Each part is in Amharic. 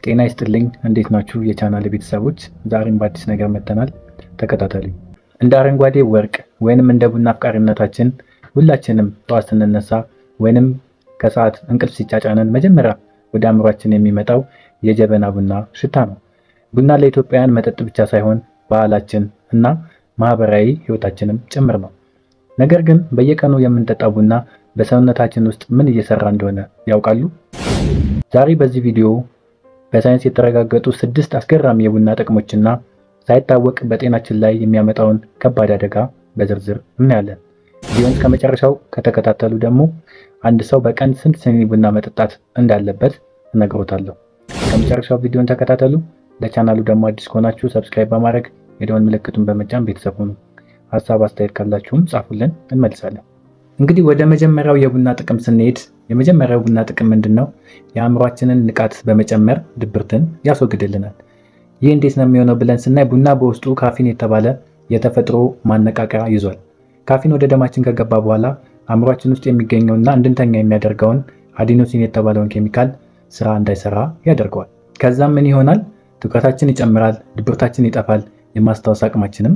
ጤና ይስጥልኝ እንዴት ናችሁ የቻናል ቤተሰቦች? ዛሬም በአዲስ ነገር መጥተናል። ተከታተሉኝ። እንደ አረንጓዴ ወርቅ ወይንም እንደ ቡና አፍቃሪነታችን ሁላችንም ጠዋት ስንነሳ ወይንም ከሰዓት እንቅልፍ ሲጫጫነን መጀመሪያ ወደ አእምሯችን የሚመጣው የጀበና ቡና ሽታ ነው። ቡና ለኢትዮጵያውያን መጠጥ ብቻ ሳይሆን ባህላችን እና ማህበራዊ ህይወታችንም ጭምር ነው። ነገር ግን በየቀኑ የምንጠጣው ቡና በሰውነታችን ውስጥ ምን እየሰራ እንደሆነ ያውቃሉ? ዛሬ በዚህ ቪዲዮ በሳይንስ የተረጋገጡ 6 አስገራሚ የቡና ጥቅሞችና ሳይታወቅ በጤናችን ላይ የሚያመጣውን ከባድ አደጋ በዝርዝር እናያለን። ቪዲዮውን ከመጨረሻው ከተከታተሉ ደግሞ አንድ ሰው በቀን ስንት ሲኒ ቡና መጠጣት እንዳለበት እነግሮታለሁ። ከመጨረሻው ቪዲዮውን ተከታተሉ። ለቻናሉ ደግሞ አዲስ ከሆናችሁ ሰብስክራይብ በማድረግ የደወል ምልክቱን በመጫን ቤተሰብ ሁኑ። ሀሳብ አስተያየት ካላችሁም ጻፉልን፣ እንመልሳለን። እንግዲህ ወደ መጀመሪያው የቡና ጥቅም ስንሄድ የመጀመሪያው ቡና ጥቅም ምንድነው? የአእምሯችንን ንቃት በመጨመር ድብርትን ያስወግድልናል። ይህ እንዴት ነው የሚሆነው ብለን ስናይ ቡና በውስጡ ካፊን የተባለ የተፈጥሮ ማነቃቂያ ይዟል። ካፊን ወደ ደማችን ከገባ በኋላ አእምሯችን ውስጥ የሚገኘውና እንድንተኛ የሚያደርገውን አዲኖሲን የተባለውን ኬሚካል ስራ እንዳይሰራ ያደርገዋል። ከዛም ምን ይሆናል? ትኩረታችን ይጨምራል፣ ድብርታችን ይጠፋል፣ የማስታወስ አቅማችንም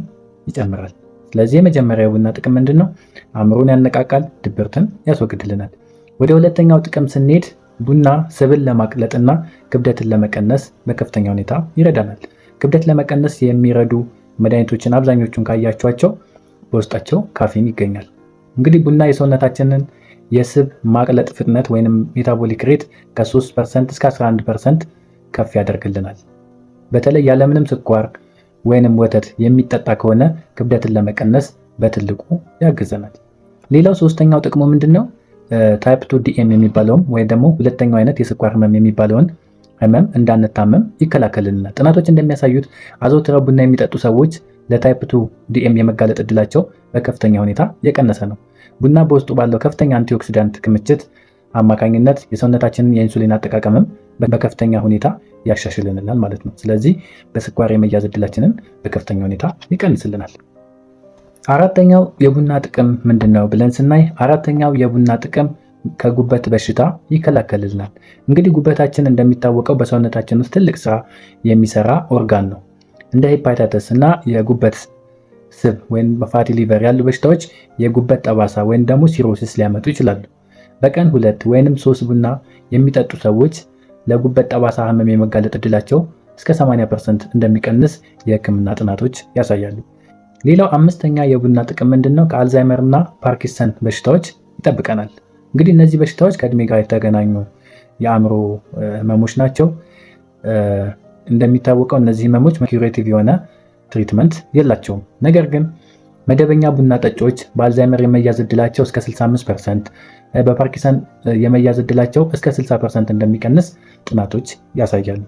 ይጨምራል። ስለዚህ የመጀመሪያው ቡና ጥቅም ምንድነው? አእምሮን ያነቃቃል፣ ድብርትን ያስወግድልናል። ወደ ሁለተኛው ጥቅም ስንሄድ ቡና ስብን ለማቅለጥና ክብደትን ለመቀነስ በከፍተኛ ሁኔታ ይረዳናል። ክብደት ለመቀነስ የሚረዱ መድኃኒቶችን አብዛኞቹን ካያቸዋቸው በውስጣቸው ካፊን ይገኛል። እንግዲህ ቡና የሰውነታችንን የስብ ማቅለጥ ፍጥነት ወይንም ሜታቦሊክ ሬት ከ3% እስከ 11% ከፍ ያደርግልናል። በተለይ ያለምንም ስኳር ወይንም ወተት የሚጠጣ ከሆነ ክብደትን ለመቀነስ በትልቁ ያግዘናል። ሌላው ሶስተኛው ጥቅሙ ምንድነው? ታይፕ 2 ዲኤም የሚባለውም ወይም ደግሞ ሁለተኛው አይነት የስኳር ህመም የሚባለውን ህመም እንዳንታመም ይከላከልልናል። ጥናቶች እንደሚያሳዩት አዘውትረው ቡና የሚጠጡ ሰዎች ለታይፕ 2 ዲኤም የመጋለጥ እድላቸው በከፍተኛ ሁኔታ የቀነሰ ነው። ቡና በውስጡ ባለው ከፍተኛ አንቲኦክሲዳንት ክምችት አማካኝነት የሰውነታችንን የኢንሱሊን አጠቃቀምም በከፍተኛ ሁኔታ ያሻሽልልናል ማለት ነው። ስለዚህ በስኳር የመያዝ እድላችንን በከፍተኛ ሁኔታ ይቀንስልናል። አራተኛው የቡና ጥቅም ምንድነው ብለን ስናይ አራተኛው የቡና ጥቅም ከጉበት በሽታ ይከላከልልናል። እንግዲህ ጉበታችን እንደሚታወቀው በሰውነታችን ውስጥ ትልቅ ስራ የሚሰራ ኦርጋን ነው። እንደ ሄፓታይተስ እና የጉበት ስብ ወይም ፋቲ ሊቨር ያሉ በሽታዎች የጉበት ጠባሳ ወይም ደግሞ ሲሮሲስ ሊያመጡ ይችላሉ። በቀን 2 ወይንም 3 ቡና የሚጠጡ ሰዎች ለጉበት ጠባሳ ህመም የመጋለጥ እድላቸው እስከ 80% እንደሚቀንስ የህክምና ጥናቶች ያሳያሉ። ሌላው አምስተኛ የቡና ጥቅም ምንድነው? ከአልዛይመር እና ፓርኪንሰን በሽታዎች ይጠብቀናል። እንግዲህ እነዚህ በሽታዎች ከእድሜ ጋር የተገናኙ የአእምሮ ህመሞች ናቸው። እንደሚታወቀው እነዚህ ህመሞች ኪዩሬቲቭ የሆነ ትሪትመንት የላቸውም። ነገር ግን መደበኛ ቡና ጠጪዎች በአልዛይመር የመያዝ እድላቸው እስከ 65%፣ በፓርኪንሰን የመያዝ እድላቸው እስከ 60% እንደሚቀንስ ጥናቶች ያሳያሉ።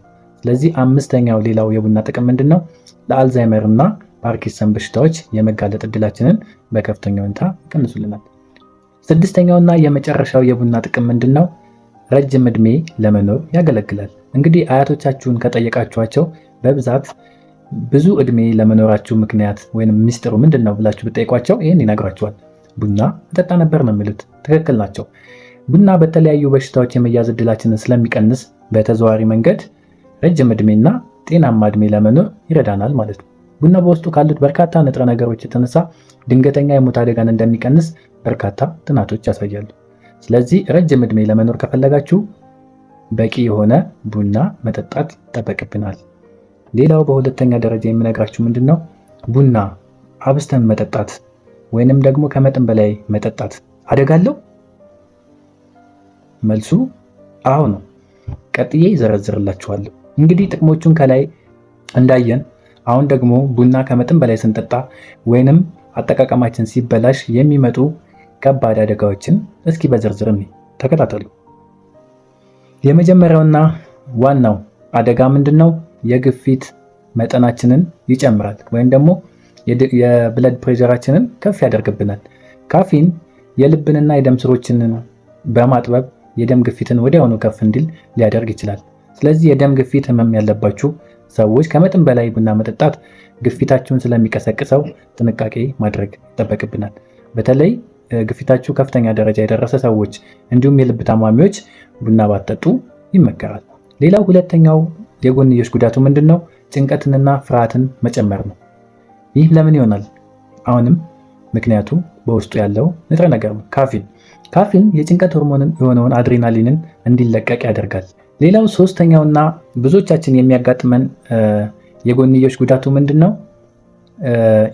ስለዚህ አምስተኛው ሌላው የቡና ጥቅም ምንድነው? ለአልዛይመር እና ፓርኪንሰን በሽታዎች የመጋለጥ እድላችንን በከፍተኛ ሁኔታ ይቀንሱልናል። ስድስተኛውና የመጨረሻው የቡና ጥቅም ምንድነው? ረጅም ዕድሜ ለመኖር ያገለግላል። እንግዲህ አያቶቻችሁን ከጠየቃችኋቸው በብዛት ብዙ ዕድሜ ለመኖራችሁ ምክንያት ወይም ሚስጥሩ ምንድነው ብላችሁ ብትጠይቋቸው ይህን ይነግራችኋል። ቡና እጠጣ ነበር ነው የሚሉት። ትክክል ናቸው። ቡና በተለያዩ በሽታዎች የመያዝ እድላችንን ስለሚቀንስ በተዘዋዋሪ መንገድ ረጅም ዕድሜና ጤናማ ዕድሜ ለመኖር ይረዳናል ማለት ነው። ቡና በውስጡ ካሉት በርካታ ንጥረ ነገሮች የተነሳ ድንገተኛ የሞት አደጋን እንደሚቀንስ በርካታ ጥናቶች ያሳያሉ። ስለዚህ ረጅም ዕድሜ ለመኖር ከፈለጋችሁ በቂ የሆነ ቡና መጠጣት ይጠበቅብናል። ሌላው በሁለተኛ ደረጃ የምነግራችሁ ምንድነው? ቡና አብዝተን መጠጣት ወይንም ደግሞ ከመጠን በላይ መጠጣት አደጋ አለው? መልሱ አዎ ነው። ቀጥዬ ይዘረዝርላችኋለሁ። እንግዲህ ጥቅሞቹን ከላይ እንዳየን አሁን ደግሞ ቡና ከመጠን በላይ ስንጠጣ ወይንም አጠቃቀማችን ሲበላሽ የሚመጡ ከባድ አደጋዎችን እስኪ በዝርዝር ተከታተሉ። የመጀመሪያውና ዋናው አደጋ ምንድነው? የግፊት መጠናችንን ይጨምራል ወይም ደግሞ የብለድ ፕሬሸራችንን ከፍ ያደርግብናል። ካፊን የልብንና የደም ስሮችን በማጥበብ የደም ግፊትን ወዲያውኑ ከፍ እንዲል ሊያደርግ ይችላል። ስለዚህ የደም ግፊት ህመም ያለባችሁ ሰዎች ከመጠን በላይ ቡና መጠጣት ግፊታችሁን ስለሚቀሰቅሰው ጥንቃቄ ማድረግ ይጠበቅብናል። በተለይ ግፊታችሁ ከፍተኛ ደረጃ የደረሰ ሰዎች እንዲሁም የልብ ታማሚዎች ቡና ባትጠጡ ይመከራል። ሌላው ሁለተኛው የጎንዮሽ ጉዳቱ ምንድነው? ጭንቀትንና ፍርሃትን መጨመር ነው። ይህ ለምን ይሆናል? አሁንም ምክንያቱ በውስጡ ያለው ንጥረ ነገር ነው፣ ካፊን። ካፊን የጭንቀት ሆርሞንን የሆነውን አድሬናሊንን እንዲለቀቅ ያደርጋል። ሌላው ሶስተኛውና ብዙዎቻችን የሚያጋጥመን የጎንዮሽ ጉዳቱ ምንድነው?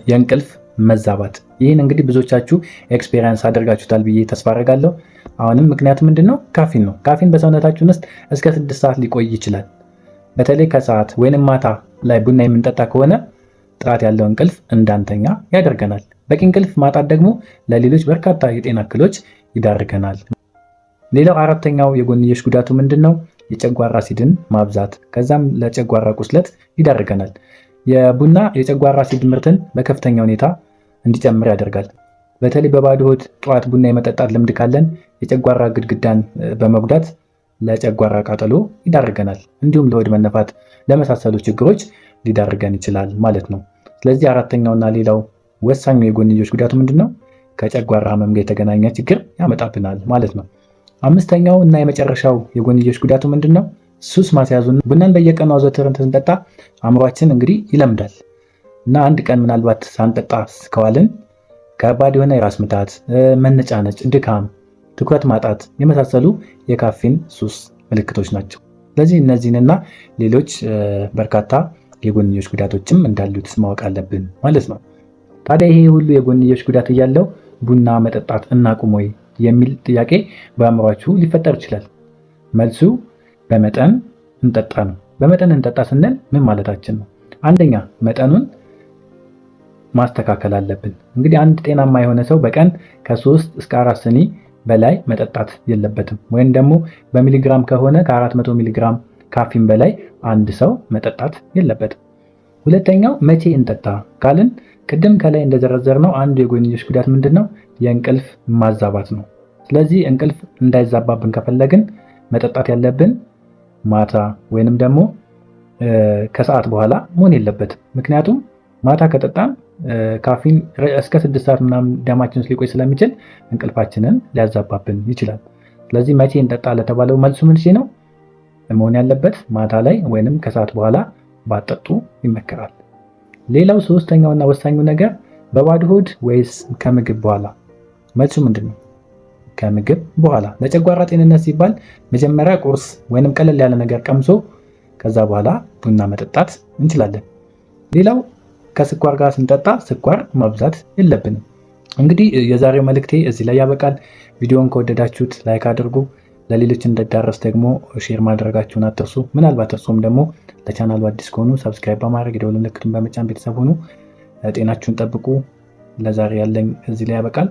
የእንቅልፍ መዛባት። ይህን እንግዲህ ብዙዎቻችሁ ኤክስፔሪየንስ አድርጋችሁታል ብዬ ተስፋ አደርጋለሁ። አሁንም ምክንያቱ ምንድነው? ካፊን ነው። ካፊን በሰውነታችን ውስጥ እስከ 6 ሰዓት ሊቆይ ይችላል። በተለይ ከሰዓት ወይንም ማታ ላይ ቡና የምንጠጣ ከሆነ ጥራት ያለው እንቅልፍ እንዳንተኛ ያደርገናል። በቂ እንቅልፍ ማጣት ደግሞ ለሌሎች በርካታ የጤና እክሎች ይዳርገናል። ሌላው አራተኛው የጎንዮሽ ጉዳቱ ምንድነው? የጨጓራ አሲድን ማብዛት፣ ከዛም ለጨጓራ ቁስለት ይዳርገናል። የቡና የጨጓራ አሲድ ምርትን በከፍተኛ ሁኔታ እንዲጨምር ያደርጋል። በተለይ በባዶ ሆድ ጠዋት ቡና የመጠጣት ልምድ ካለን የጨጓራ ግድግዳን በመጉዳት ለጨጓራ ቃጠሎ ይዳርገናል። እንዲሁም ለሆድ መነፋት ለመሳሰሉ ችግሮች ሊዳርገን ይችላል ማለት ነው። ስለዚህ አራተኛውና ሌላው ወሳኙ የጎንዮሽ ጉዳቱ ምንድነው? ከጨጓራ ህመም ጋር የተገናኘ ችግር ያመጣብናል ማለት ነው። አምስተኛው እና የመጨረሻው የጎንዮሽ ጉዳቱ ምንድነው? ሱስ ማስያዙን። ቡናን በየቀኑ አዘውትረን ስንጠጣ አእምሯችን እንግዲህ ይለምዳል እና አንድ ቀን ምናልባት ሳንጠጣ ከዋልን ከባድ የሆነ የራስ ምታት፣ መነጫነጭ፣ ድካም፣ ትኩረት ማጣት የመሳሰሉ የካፊን ሱስ ምልክቶች ናቸው። ስለዚህ እነዚህንና ሌሎች በርካታ የጎንዮሽ ጉዳቶችም እንዳሉት ማወቅ አለብን ማለት ነው። ታዲያ ይሄ ሁሉ የጎንዮሽ ጉዳት እያለው ቡና መጠጣት እናቁም ወይ የሚል ጥያቄ በአእምሯችሁ ሊፈጠር ይችላል። መልሱ በመጠን እንጠጣ ነው። በመጠን እንጠጣ ስንል ምን ማለታችን ነው? አንደኛ መጠኑን ማስተካከል አለብን። እንግዲህ አንድ ጤናማ የሆነ ሰው በቀን ከ3 እስከ 4 ስኒ በላይ መጠጣት የለበትም። ወይም ደግሞ በሚሊግራም ከሆነ ከ400 ሚሊግራም ካፊን በላይ አንድ ሰው መጠጣት የለበትም። ሁለተኛው መቼ እንጠጣ ካልን ቅድም ከላይ እንደዘረዘርነው አንዱ የጎንዮሽ ጉዳት ምንድነው? የእንቅልፍ ማዛባት ነው። ስለዚህ እንቅልፍ እንዳይዛባብን ከፈለግን መጠጣት ያለብን ማታ ወይንም ደግሞ ከሰዓት በኋላ መሆን የለበትም። ምክንያቱም ማታ ከጠጣን ካፊን እስከ 6 ሰዓት ምናምን ደማችን ውስጥ ሊቆይ ስለሚችል እንቅልፋችንን ሊያዛባብን ይችላል። ስለዚህ መቼ እንጠጣ ለተባለው መልሱ ምንድን ነው? መሆን ያለበት ማታ ላይ ወይንም ከሰዓት በኋላ ባጠጡ ይመከራል። ሌላው ሶስተኛውና ወሳኙ ነገር በባዶ ሆድ ወይስ ከምግብ በኋላ? መልሱ ምንድን ነው? ከምግብ በኋላ። ለጨጓራ ጤንነት ሲባል መጀመሪያ ቁርስ ወይንም ቀለል ያለ ነገር ቀምሶ ከዛ በኋላ ቡና መጠጣት እንችላለን። ሌላው ከስኳር ጋር ስንጠጣ ስኳር ማብዛት የለብንም። እንግዲህ የዛሬው መልእክቴ እዚህ ላይ ያበቃል። ቪዲዮውን ከወደዳችሁት ላይክ አድርጉ። ለሌሎች እንዲዳረስ ደግሞ ሼር ማድረጋችሁን አትርሱ። ምናልባት እርሶም ደግሞ ለቻናሉ አዲስ ከሆኑ ሰብስክራይብ በማድረግ የደወል ምልክቱን በመጫን ቤተሰብ ሁኑ። ጤናችሁን ጠብቁ። ለዛሬ ያለኝ እዚህ ላይ ያበቃል።